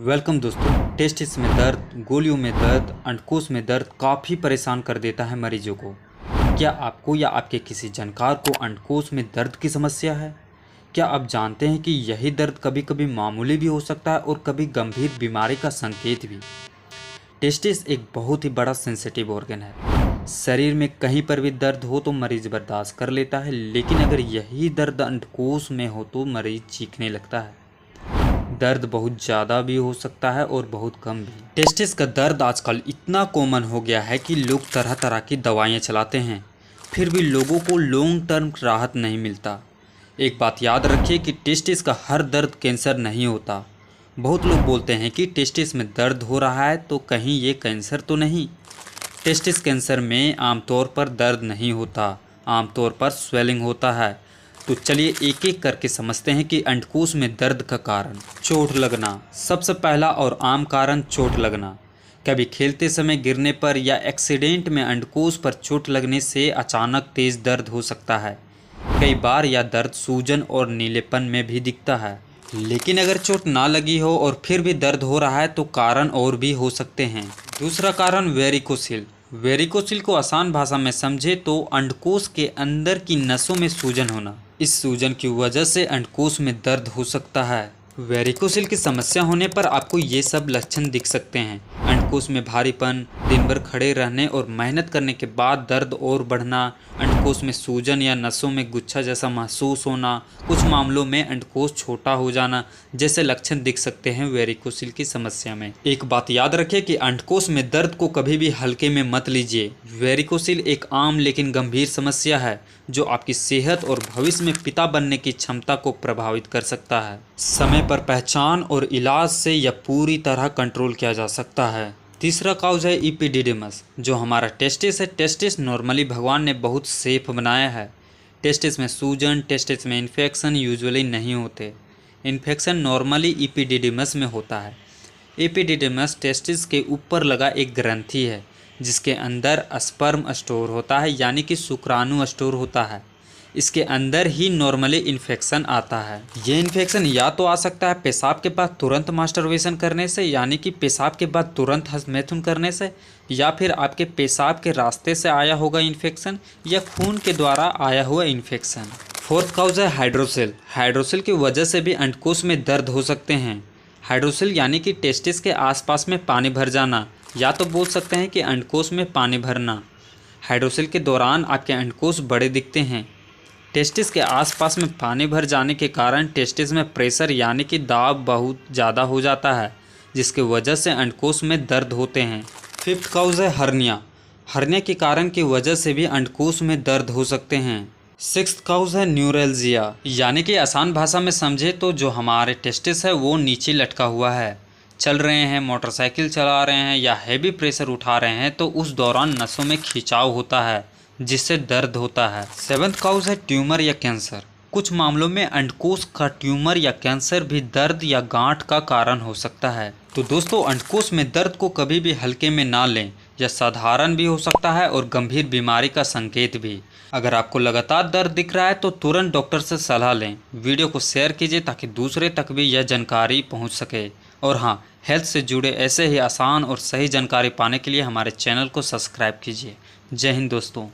Welcome दोस्तों। Testis में दर्द, गोलियों में दर्द, अंडकोश में दर्द काफ़ी परेशान कर देता है मरीजों को। क्या आपको या आपके किसी जानकार को अंडकोश में दर्द की समस्या है? क्या आप जानते हैं कि यही दर्द कभी कभी मामूली भी हो सकता है और कभी गंभीर बीमारी का संकेत भी। टेस्टिस एक बहुत ही बड़ा सेंसिटिव ऑर्गन है। शरीर में कहीं पर भी दर्द हो तो मरीज बर्दाश्त कर लेता है, लेकिन अगर यही दर्द अंडकोश में हो तो मरीज चीखने लगता है। दर्द बहुत ज़्यादा भी हो सकता है और बहुत कम भी। टेस्टिस का दर्द आजकल इतना कॉमन हो गया है कि लोग तरह तरह की दवाइयाँ चलाते हैं, फिर भी लोगों को लॉन्ग टर्म राहत नहीं मिलता। एक बात याद रखिए कि टेस्टिस का हर दर्द कैंसर नहीं होता। बहुत लोग बोलते हैं कि टेस्टिस में दर्द हो रहा है तो कहीं ये कैंसर तो नहीं। टेस्टिस कैंसर में आमतौर पर दर्द नहीं होता, आमतौर पर स्वेलिंग होता है। तो चलिए एक एक करके समझते हैं कि अंडकोश में दर्द का कारण। चोट लगना सबसे पहला और आम कारण चोट लगना। कभी खेलते समय गिरने पर या एक्सीडेंट में अंडकोश पर चोट लगने से अचानक तेज दर्द हो सकता है। कई बार यह दर्द सूजन और नीलेपन में भी दिखता है। लेकिन अगर चोट ना लगी हो और फिर भी दर्द हो रहा है तो कारण और भी हो सकते हैं। दूसरा कारण वेरिकोसिल। वेरिकोसिल को आसान भाषा में समझे तो अंडकोश के अंदर की नसों में सूजन होना। इस सूजन की वजह से अंडकोश में दर्द हो सकता है। वेरिकोसिल की समस्या होने पर आपको ये सब लक्षण दिख सकते हैं। अंडकोश में भारीपन, दिन भर खड़े रहने और मेहनत करने के बाद दर्द और बढ़ना, अंडकोश में सूजन या नसों में गुच्छा जैसा महसूस होना, कुछ मामलों में अंडकोश छोटा हो जाना जैसे लक्षण दिख सकते हैं वेरिकोसिल की समस्या में। एक बात याद रखें कि अंडकोश में दर्द को कभी भी हल्के में मत लीजिए। वेरिकोसिल एक आम लेकिन गंभीर समस्या है जो आपकी सेहत और भविष्य में पिता बनने की क्षमता को प्रभावित कर सकता है। समय पर पहचान और इलाज से यह पूरी तरह कंट्रोल किया जा सकता है। तीसरा काउज है इपिडिडिमस, जो हमारा टेस्टिस है। टेस्टिस नॉर्मली भगवान ने बहुत सेफ बनाया है। टेस्टिस में सूजन, टेस्टिस में इन्फेक्शन यूजुअली नहीं होते। इन्फेक्शन नॉर्मली इपिडिडिमस में होता है। इपिडिडिमस टेस्टिस के ऊपर लगा एक ग्रंथि है जिसके अंदर स्पर्म स्टोर होता है, यानी कि शुक्राणु स्टोर होता है। इसके अंदर ही नॉर्मली इन्फेक्शन आता है। ये इन्फेक्शन या तो आ सकता है पेशाब के बाद तुरंत मास्टरबेशन करने से, यानी कि पेशाब के बाद तुरंत हस्तमैथुन करने से, या फिर आपके पेशाब के रास्ते से आया होगा इन्फेक्शन, या खून के द्वारा आया हुआ इन्फेक्शन। फोर्थ काउज है हाइड्रोसिल। हाइड्रोसिल की वजह से भी अंडकोश में दर्द हो सकते हैं। हाइड्रोसिल यानी कि टेस्टिस के आसपास में पानी भर जाना, या तो बोल सकते हैं कि अंडकोश में पानी भरना। हाइड्रोसिल के दौरान आपके अंडकोश बड़े दिखते हैं। टेस्टिस के आसपास में पानी भर जाने के कारण टेस्टिस में प्रेशर यानी कि दाब बहुत ज़्यादा हो जाता है, जिसके वजह से अंडकोश में दर्द होते हैं। फिफ्थ काउज है हर्निया। हर्निया के कारण की वजह से भी अंडकोश में दर्द हो सकते हैं। सिक्स्थ काउज है न्यूरैल्जिया, यानी कि आसान भाषा में समझे तो जो हमारे टेस्टिस है वो नीचे लटका हुआ है। चल रहे हैं, मोटरसाइकिल चला रहे हैं या हैवी प्रेशर उठा रहे हैं तो उस दौरान नसों में खिंचाव होता है जिससे दर्द होता है। सेवंथ काउज है ट्यूमर या कैंसर। कुछ मामलों में अंडकोश का ट्यूमर या कैंसर भी दर्द या गांठ का कारण हो सकता है। तो दोस्तों, अंडकोश में दर्द को कभी भी हल्के में ना लें। यह साधारण भी हो सकता है और गंभीर बीमारी का संकेत भी। अगर आपको लगातार दर्द दिख रहा है तो तुरंत डॉक्टर से सलाह लें। वीडियो को शेयर कीजिए ताकि दूसरे तक भी यह जानकारी पहुंच सके। और हाँ, हेल्थ से जुड़े ऐसे ही आसान और सही जानकारी पाने के लिए हमारे चैनल को सब्सक्राइब कीजिए। जय हिंद दोस्तों।